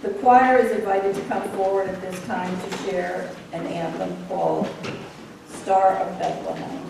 The choir is invited to come forward at this time to share an anthem called Star of Bethlehem.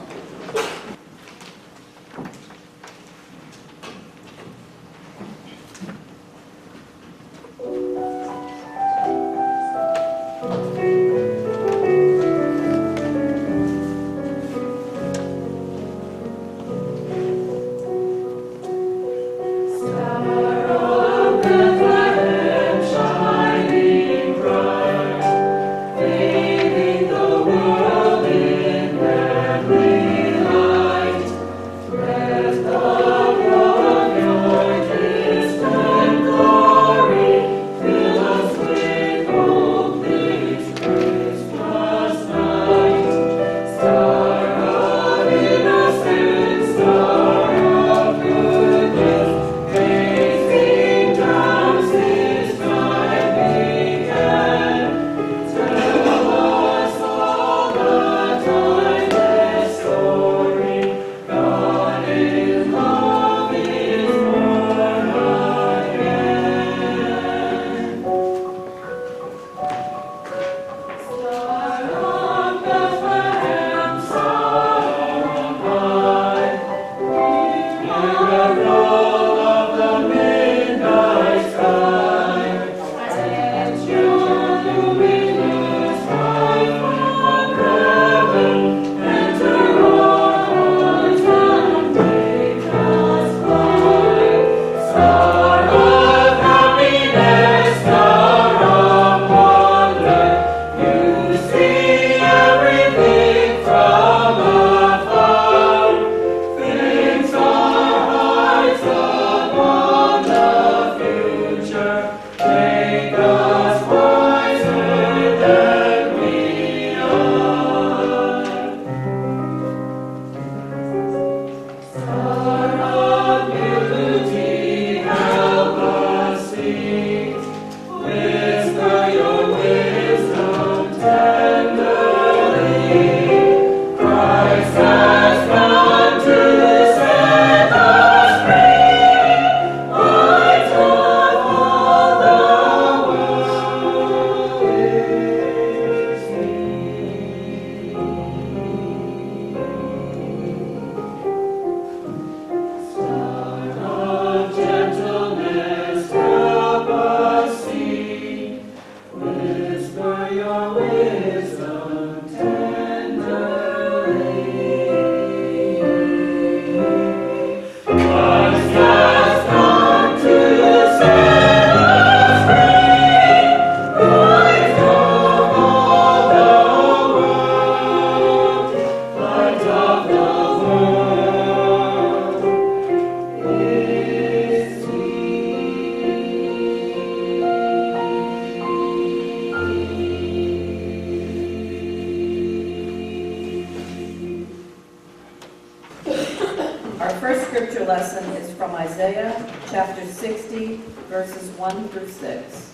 Lesson is from Isaiah chapter 60, verses 1 through 6.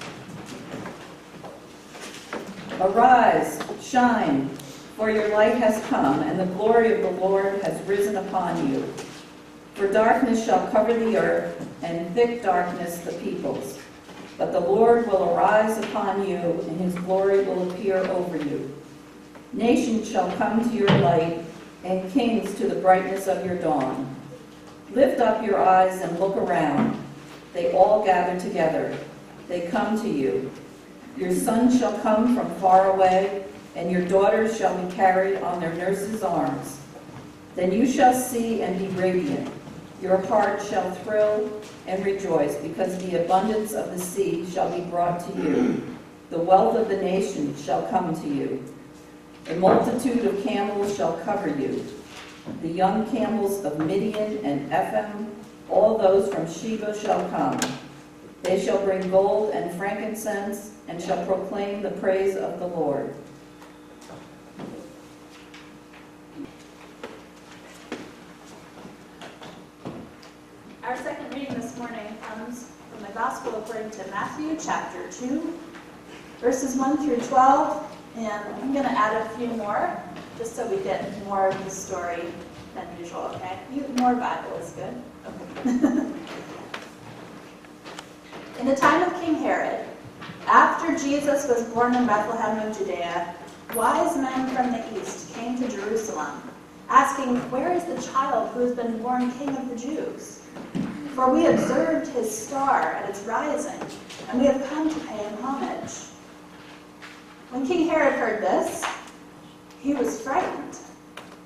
Arise, shine, for your light has come, and the glory of the Lord has risen upon you. For darkness shall cover the earth, and thick darkness the peoples. But the Lord will arise upon you, and his glory will appear over you. Nations shall come to your light, and kings to the brightness of your dawn. Lift up your eyes and look around. They all gather together. They come to you. Your sons shall come from far away, and your daughters shall be carried on their nurses' arms. Then you shall see and be radiant. Your heart shall thrill and rejoice, because the abundance of the sea shall be brought to you. The wealth of the nations shall come to you. A multitude of camels shall cover you. The young camels of Midian and Ephraim, all those from Sheba shall come. They shall bring gold and frankincense, and shall proclaim the praise of the Lord. Our second reading this morning comes from the Gospel according to Matthew chapter 2, verses 1 through 12, and I'm going to add a few more, just so we get more of the story than usual, okay? More Bible is good. Okay. In the time of King Herod, Jesus was born in Bethlehem of Judea, wise men from the east came to Jerusalem, asking, "Where is the child who has been born King of the Jews? For we observed his star at its rising, and we have come to pay him homage." When King Herod heard this, he was frightened,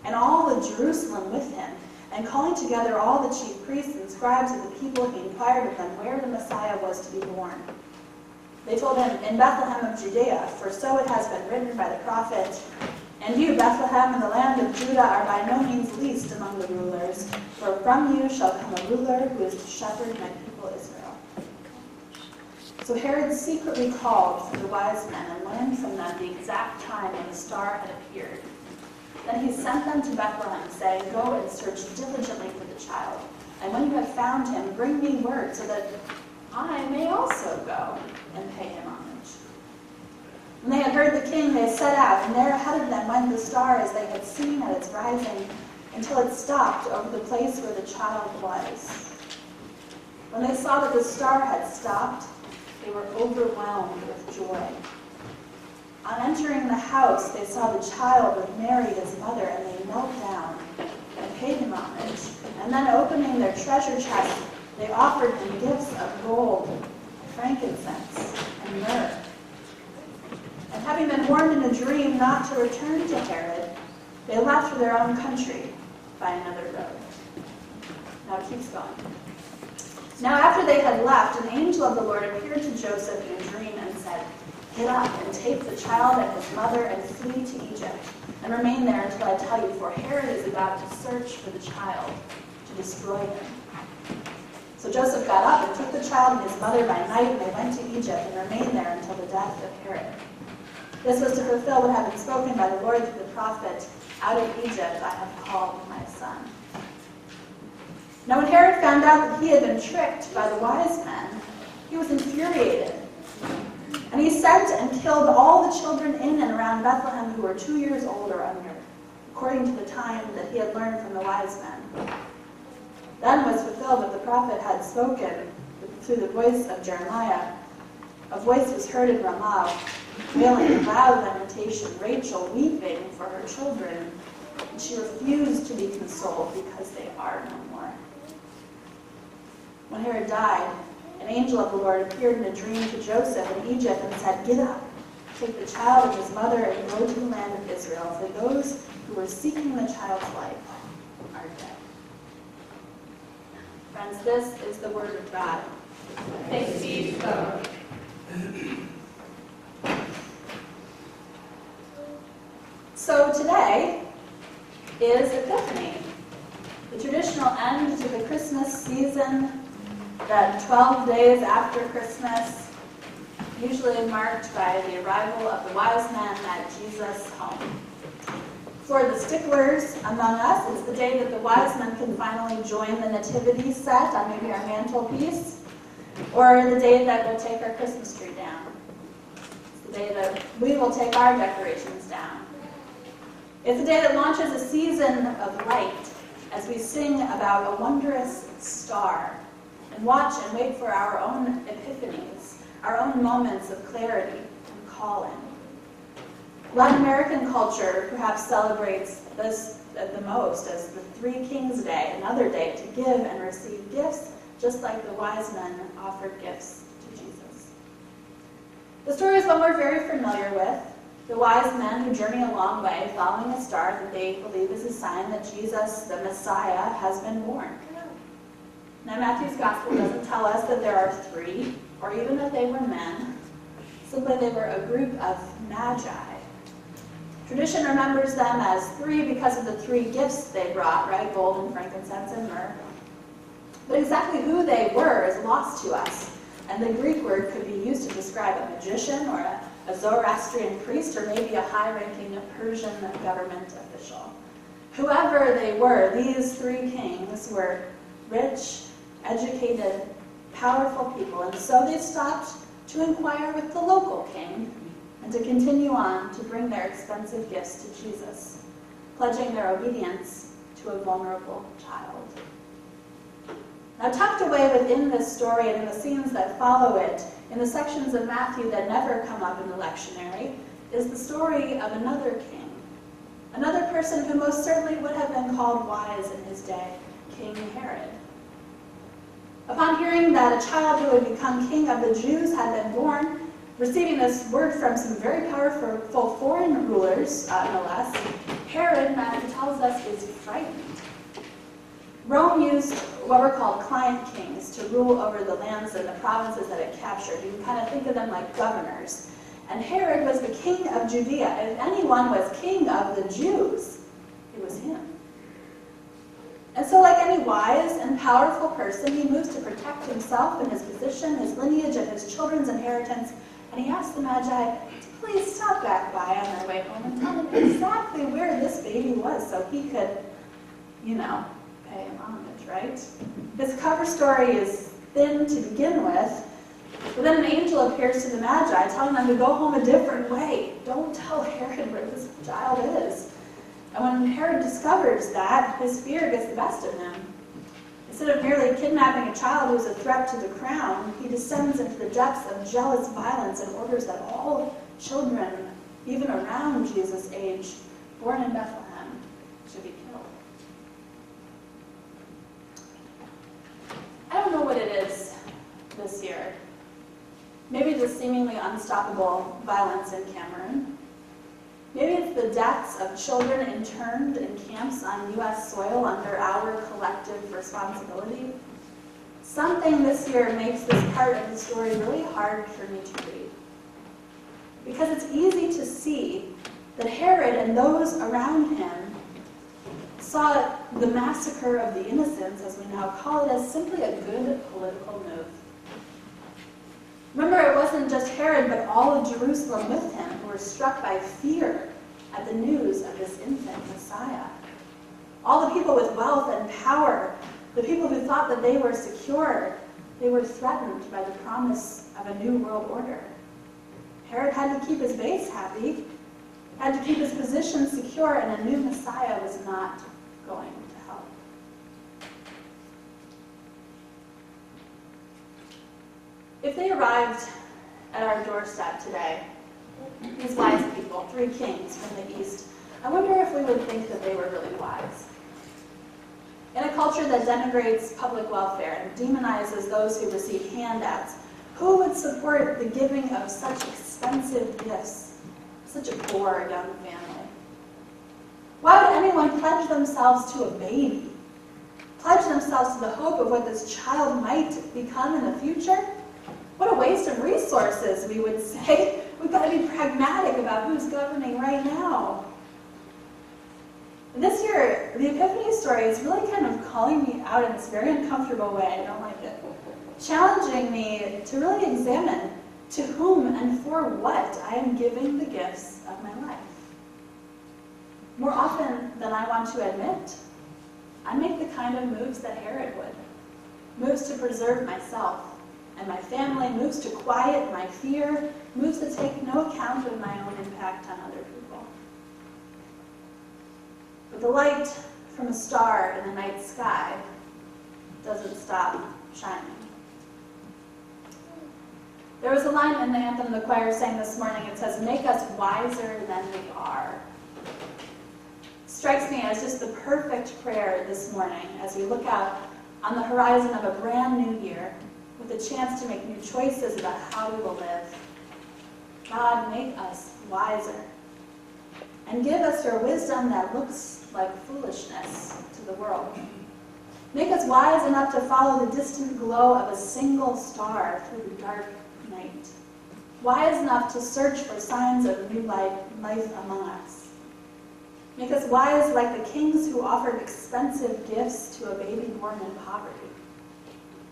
and all of Jerusalem with him. And calling together all the chief priests and scribes of the people, he inquired of them where the Messiah was to be born. They told him, "In Bethlehem of Judea, for so it has been written by the prophet, 'And you, Bethlehem, in the land of Judah, are by no means least among the rulers, for from you shall come a ruler who is to shepherd my people Israel.'" So Herod secretly called for the wise men and learned from them the exact time when the star had appeared. Then he sent them to Bethlehem, saying, "Go and search diligently for the child, and when you have found him, bring me word so that I may also go and pay him homage." When they had heard the king, they set out, and there ahead of them went the star as they had seen at its rising, until it stopped over the place where the child was. When they saw that the star had stopped, they were overwhelmed with joy. On entering the house, they saw the child with Mary, his mother, and they knelt down and paid him homage. And then opening their treasure chest, they offered him gifts of gold, frankincense, and myrrh. And having been warned in a dream not to return to Herod, they left for their own country by another road. Now it keeps going. Now after they had left, an angel of the Lord appeared to Joseph in a dream and said, "Get up and take the child and his mother and flee to Egypt, and remain there until I tell you, for Herod is about to search for the child to destroy him." So Joseph got up and took the child and his mother by night, and they went to Egypt and remained there until the death of Herod. This was to fulfill what had been spoken by the Lord through the prophet, "Out of Egypt I have called my son." Now when Herod found out that he had been tricked by the wise men, he was infuriated. And he sent and killed all the children in and around Bethlehem who were 2 years old or under, according to the time that he had learned from the wise men. Then was fulfilled what the prophet had spoken through the voice of Jeremiah. A voice was heard in Ramah, wailing in loud lamentation, Rachel weeping for her children, and she refused to be consoled because they are no more. When Herod died, an angel of the Lord appeared in a dream to Joseph in Egypt and said, "Get up, take the child and his mother and go to the land of Israel, for those who were seeking the child's life are dead." Friends, this is the word of God. Thanks be to God. So today is Epiphany, the traditional end to the Christmas season, that 12 days after Christmas, usually marked by the arrival of the wise men at Jesus' home. For the sticklers among us, it's the day that the wise men can finally join the nativity set on maybe our mantelpiece, or the day that we'll take our Christmas tree down. It's the day that we will take our decorations down. It's the day that launches a season of light as we sing about a wondrous star and watch and wait for our own epiphanies, our own moments of clarity and calling. Latin American culture perhaps celebrates this the most as the Three Kings Day, another day to give and receive gifts, just like the wise men offered gifts to Jesus. The story is one we're very familiar with. The wise men who journey a long way following a star that they believe is a sign that Jesus, the Messiah, has been born. Now Matthew's Gospel doesn't tell us that there are three, or even that they were men. Simply they were a group of magi. Tradition remembers them as three because of the three gifts they brought, right? Gold and frankincense and myrrh. But exactly who they were is lost to us. And the Greek word could be used to describe a magician or a Zoroastrian priest or maybe a high-ranking Persian government official. Whoever they were, these three kings were rich, educated, powerful people. And so they stopped to inquire with the local king and to continue on to bring their expensive gifts to Jesus, pledging their obedience to a vulnerable child. Now, tucked away within this story and in the scenes that follow it in the sections of Matthew that never come up in the lectionary is the story of another king, another person who most certainly would have been called wise in his day, King Herod. Upon hearing that a child who would become king of the Jews had been born, receiving this word from some very powerful foreign rulers, no less, Herod, Matthew tells us, is frightened. Rome used what were called client kings to rule over the lands and the provinces that it captured. You can kind of think of them like governors. And Herod was the king of Judea. If anyone was king of the Jews, it was him. And so like any wise and powerful person, he moves to protect himself and his position, his lineage, and his children's inheritance. And he asks the Magi to please stop back by on their way home and tell them exactly where this baby was so he could, pay him homage, right? This cover story is thin to begin with, but then an angel appears to the Magi telling them to go home a different way. Don't tell Herod where this child is. And when Herod discovers that, his fear gets the best of him. Instead of merely kidnapping a child who is a threat to the crown, he descends into the depths of jealous violence and orders that all children, even around Jesus' age, born in Bethlehem, should be killed. I don't know what it is this year. Maybe the seemingly unstoppable violence in Cameroon. Maybe it's the deaths of children interned in camps on U.S. soil under our collective responsibility. Something this year makes this part of the story really hard for me to read. Because it's easy to see that Herod and those around him saw the massacre of the innocents, as we now call it, as simply a good political move. Remember, it wasn't just Herod, but all of Jerusalem with him who were struck by fear at the news of this infant Messiah. All the people with wealth and power, the people who thought that they were secure, they were threatened by the promise of a new world order. Herod had to keep his base happy, had to keep his position secure, and a new Messiah was not going to help. If they arrived at our doorstep today, these wise people, 3 kings from the east, I wonder if we would think that they were really wise. In a culture that denigrates public welfare and demonizes those who receive handouts, who would support the giving of such expensive gifts, such a poor young family? Why would anyone pledge themselves to a baby? Pledge themselves to the hope of what this child might become in the future? What a waste of resources, we would say. We've got to be pragmatic about who's governing right now. This year, the Epiphany story is really kind of calling me out in this very uncomfortable way. I don't like it. Challenging me to really examine to whom and for what I am giving the gifts of my life. More often than I want to admit, I make the kind of moves that Herod would. Moves to preserve myself and my family, moves to quiet my fear, moves to take no account of my own impact on other people. But the light from a star in the night sky doesn't stop shining. There was a line in the anthem the choir sang this morning. It says, "Make us wiser than we are." Strikes me as just the perfect prayer this morning as we look out on the horizon of a brand new year with a chance to make new choices about how we will live. God, make us wiser and give us your wisdom that looks like foolishness to the world. Make us wise enough to follow the distant glow of a single star through the dark night. Wise enough to search for signs of new life among us. Make us wise like the kings who offered expensive gifts to a baby born in poverty.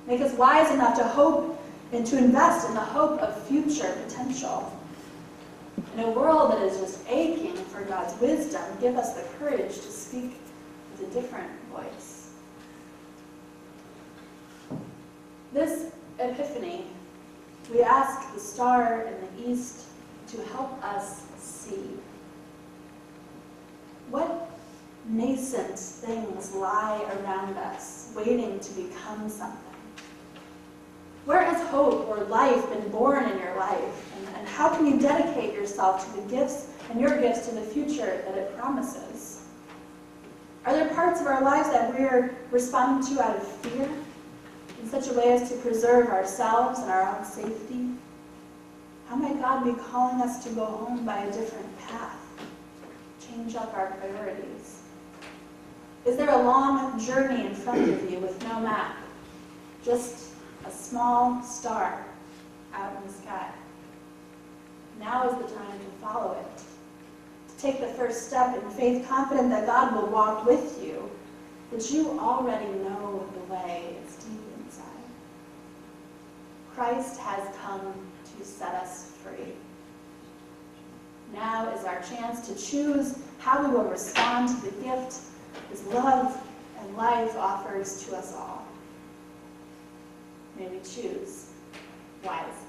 Make us wise enough to hope and to invest in the hope of future potential. In a world that is just aching for God's wisdom, give us the courage to speak with a different voice. This Epiphany, we ask the star in the east to help us see. What nascent things lie around us, waiting to become something? Where has hope or life been born in your life? And how can you dedicate yourself to the gifts and your gifts to the future that it promises? Are there parts of our lives that we're responding to out of fear, in such a way as to preserve ourselves and our own safety? How might God be calling us to go home by a different path? Change up our priorities? Is there a long journey in front of you with no map? Just a small star out in the sky? Now is the time to follow it. To take the first step in faith, confident that God will walk with you, that you already know the way. It's deep inside. Christ has come to set us free. Now is our chance to choose how we will respond to the gift His love and life offers to us all. May we choose wisely.